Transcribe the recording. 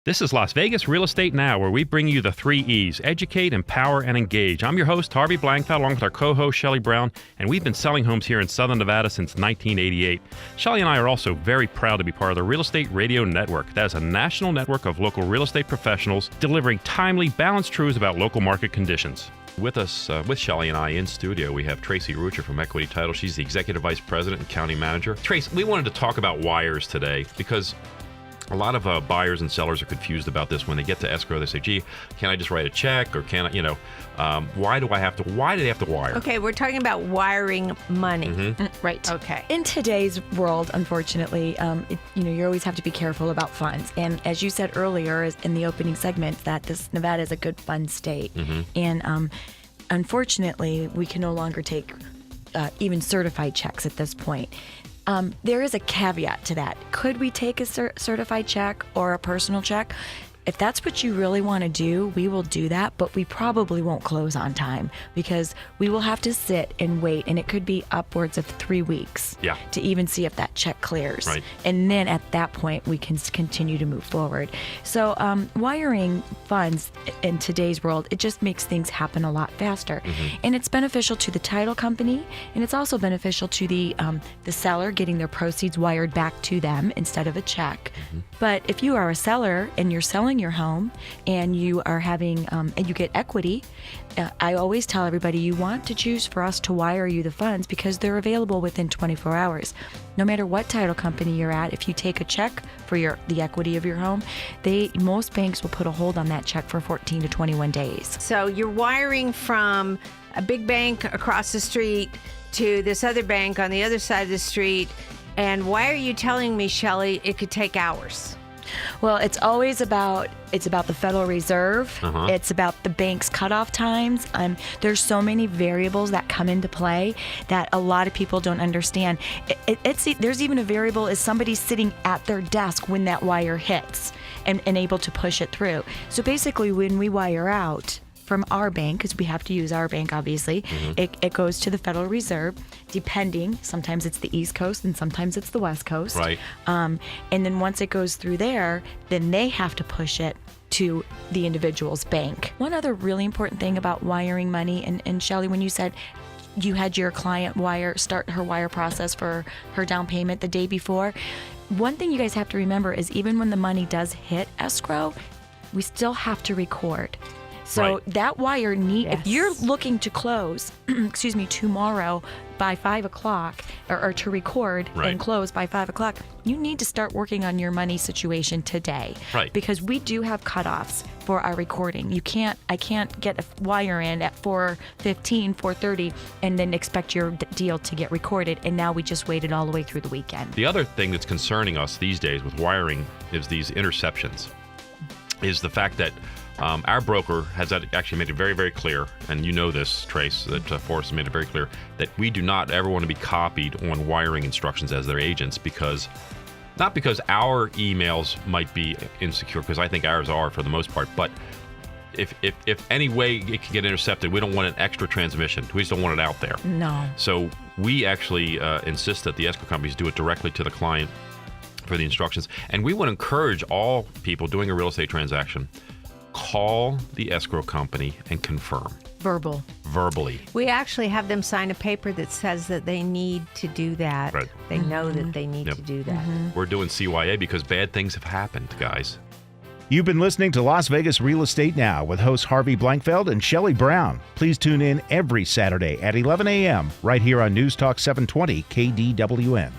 This is Las Vegas Real Estate Now, where we bring you the 3 E's: educate, empower, and engage. I'm your host, Harvey Blankfeld, along with our co-host, Shelley Brown, and we've been selling homes here in Southern Nevada since 1988. Shelley and I are also very proud to be part of the Real Estate Radio Network. That is a national network of local real estate professionals delivering timely, balanced truths about local market conditions. With us, with Shelley and I in studio, we have Tracy Ruccia from Equity Title. She's the Executive Vice President and County Manager. Trace, we wanted to talk about wires today because a lot of buyers and sellers are confused about this. When they get to escrow, they say, gee, can I just write a check, or can I, why do they have to wire? Okay, we're talking about wiring money. Mm-hmm. Right. Okay. In today's world, unfortunately, you always have to be careful about funds. And as you said earlier in the opening segment, that Nevada is a good fund state. Mm-hmm. And unfortunately, we can no longer take even certified checks at this point. There is a caveat to that. Could we take a certified check or a personal check? If that's what you really want to do, we will do that, but we probably won't close on time because we will have to sit and wait, and it could be upwards of 3 weeks to even see if that check clears. Right. And then at that point, we can continue to move forward. So wiring funds in today's world, it just makes things happen a lot faster. Mm-hmm. And it's beneficial to the title company, and it's also beneficial to the seller getting their proceeds wired back to them instead of a check. Mm-hmm. But if you are a seller and you're selling your home and you are having and you get equity, I always tell everybody you want to choose for us to wire you the funds because they're available within 24 hours. No matter what title company you're at, if you take a check for the equity of your home, most banks will put a hold on that check for 14 to 21 days. So you're wiring from a big bank across the street to this other bank on the other side of the street. And why are you telling me, Shelley, it could take hours? Well, it's about the Federal Reserve. Uh-huh. It's about the bank's cutoff times. There's so many variables that come into play that a lot of people don't understand. There's even a variable is somebody sitting at their desk when that wire hits and able to push it through. So basically, when we wire out from our bank, because we have to use our bank, obviously, it goes to the Federal Reserve, depending. Sometimes it's the East Coast and sometimes it's the West Coast. Right. And then once it goes through there, then they have to push it to the individual's bank. One other really important thing about wiring money, and Shelley, when you said you had your client start her wire process for her down payment the day before, one thing you guys have to remember is even when the money does hit escrow, we still have to record. So that wire if you're looking to close, tomorrow by 5 o'clock, or to record and close by 5 o'clock, you need to start working on your money situation today. Right. Because we do have cutoffs for our recording. I can't get a wire in at 4:15, 4:30, and then expect your deal to get recorded. And now we just waited all the way through the weekend. The other thing that's concerning us these days with wiring is these interceptions, is the fact that our broker has actually made it very, very clear, and you know this, Trace, that Forrest has made it very clear, that we do not ever want to be copied on wiring instructions as their agents, not because our emails might be insecure, because I think ours are for the most part, but if any way it can get intercepted, we don't want an extra transmission. We just don't want it out there. No. So we actually insist that the escrow companies do it directly to the client for the instructions, and we would encourage all people doing a real estate transaction, call the escrow company and confirm. Verbally. We actually have them sign a paper that says that they need to do that. Right. They know that they need to do that. We're doing CYA because bad things have happened, guys. You've been listening to Las Vegas Real Estate Now with hosts Harvey Blankfeld and Shelley Brown. Please tune in every Saturday at 11 a.m. right here on News Talk 720 KDWN.